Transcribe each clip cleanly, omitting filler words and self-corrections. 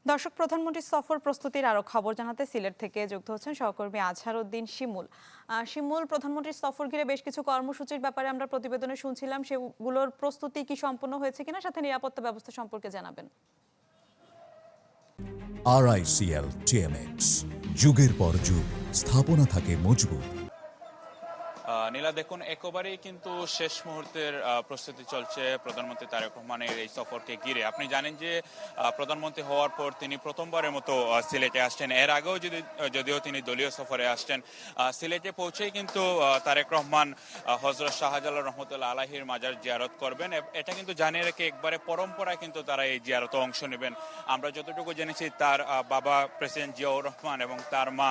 দর্শক, প্রধানমন্ত্রীর সফর প্রস্তুতির আরো খবর জানাতে সিলেট থেকে যুক্ত হচ্ছেন সহকর্মী আজহার উদ্দিন শিমুল। শিমুল, প্রধানমন্ত্রীর সফর ঘিরে বেশ কিছু কর্মসূচির ব্যাপারে আমরা প্রতিবেদনে শুনছিলাম, সেগুলোর প্রস্তুতি কি সম্পন্ন হয়েছে কিনা, সাথে নিরাপত্তা ব্যবস্থা সম্পর্কে জানাবেন। RICL TMX, যুগের পর যুগ স্থাপনা থাকে মজবুত। নীলা, দেখুন, একেবারেই কিন্তু শেষ মুহূর্তের প্রস্তুতি চলছে প্রধানমন্ত্রী তারেক রহমানের এই সফরকে ঘিরে। আপনি জানেন যে প্রধানমন্ত্রী হওয়ার পর তিনি প্রথমবারের মতো সিলেটে আসছেন। এর আগেও যদিও তিনি দলীয় সফরে আসছেন। সিলেটে পৌঁছেই কিন্তু তারেক রহমান হযরত শাহজালাল রহমতুল্লাহ আলাইহির মাজার জিয়ারত করবেন। এটা কিন্তু জানিয়ে রেখে একবারে পরম্পরায় কিন্তু তারা এই জিয়ারতে অংশ নেবেন। আমরা যতটুকু জেনেছি, তার বাবা প্রেসিডেন্ট জিয়াউর রহমান এবং তার মা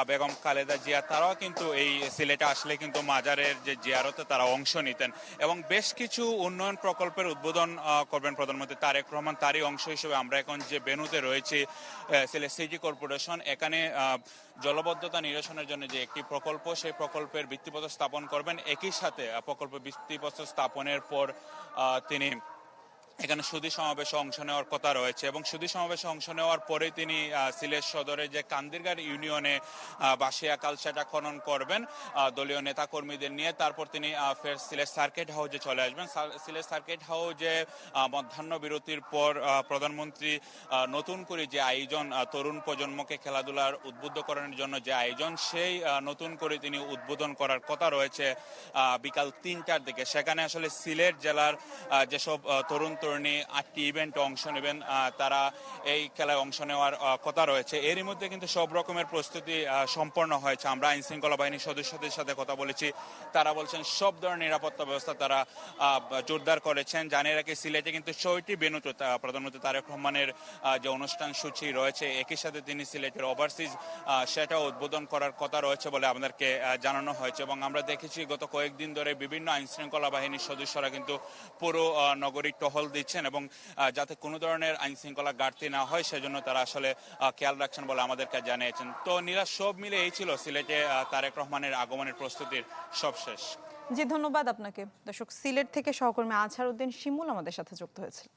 বেগম খালেদা জিয়া, তারাও কিন্তু এই সিলেটে আসলে কিন্তু মাজারের যে জিয়ারতে তারা অংশ নিতেন এবং বেশ কিছু উন্নয়ন প্রকল্পের উদ্বোধন করবেন প্রধানমন্ত্রী তারেক রহমান। তারই অংশ হিসেবে আমরা এখন যে ভেন্যুতে রয়েছি, সিলেট সিটি কর্পোরেশন, এখানে জলবদ্ধতা নিরসনের জন্য যে একটি প্রকল্প, সেই প্রকল্পের ভিত্তিপ্রস্তর স্থাপন করবেন। একই সাথে প্রকল্পের ভিত্তিপ্রস্তর স্থাপনের পর তিনি এখানে সুধী সমাবেশে অংশ নেওয়ার কথা রয়েছে এবং সুধী সমাবেশে অংশ নেওয়ার পরে তিনি সিলেট সদরের যে কান্দিরগাঁর ইউনিয়নে বাসিয়া কাল সেটা খনন করবেন দলীয় নেতাকর্মীদের নিয়ে। তারপর তিনি ফের সিলেট সার্কিট হাউসে চলে আসবেন। সিলেট সার্কিট হাউসে মধ্যাহ্ন বিরতির পর প্রধানমন্ত্রী নতুন করে যে আয়োজন, তরুণ প্রজন্মকে খেলাধুলার উদ্বুদ্ধকরণের জন্য যে আয়োজন, সেই নতুন করে তিনি উদ্বোধন করার কথা রয়েছে বিকাল 3টার দিকে। সেখানে আসলে সিলেট জেলার যেসব তরুণ তরুণী 8টি ইভেন্টে অংশ নেবেন, তারা এই খেলায় অংশ নেওয়ার কথা রয়েছে। এরই মধ্যে কিন্তু সব রকমের প্রস্তুতি সম্পন্ন হয়েছে। আমরা আইন শৃঙ্খলা বাহিনীর সদস্যদের সাথে কথা বলেছি, তারা বলছেন সব ধরনের নিরাপত্তা ব্যবস্থা তারা জোরদার করেছেন। জানিয়ে রাখি, সিলেটে কিন্তু 6টি ভেন্যুতে প্রধানমন্ত্রী তারেক রহমানের যে অনুষ্ঠান সূচি রয়েছে, একই সাথে তিনি সিলেটের ওভারসিজ সেটাও উদ্বোধন করার কথা রয়েছে বলে আমাদেরকে জানানো হয়েছে। এবং আমরা দেখেছি গত কয়েকদিন ধরে বিভিন্ন আইন শৃঙ্খলা বাহিনীর সদস্যরা কিন্তু পুরো নগরী টহল দিচ্ছেন এবং যাতে কোনো ধরনের আইন শৃঙ্খলা ঘাটতি না হয় সেজন্য তারা আসলে খেয়াল রাখছেন বলে আমাদেরকে জানিয়েছেন। তো নীলা, সব মিলে এই ছিল সিলেটে তারেক রহমানের আগমনের প্রস্তুতির সব শেষ। জি, ধন্যবাদ আপনাকে। দর্শক, সিলেট থেকে সহকর্মী আজহার উদ্দিন শিমুল আমাদের সাথে যুক্ত হয়েছিল।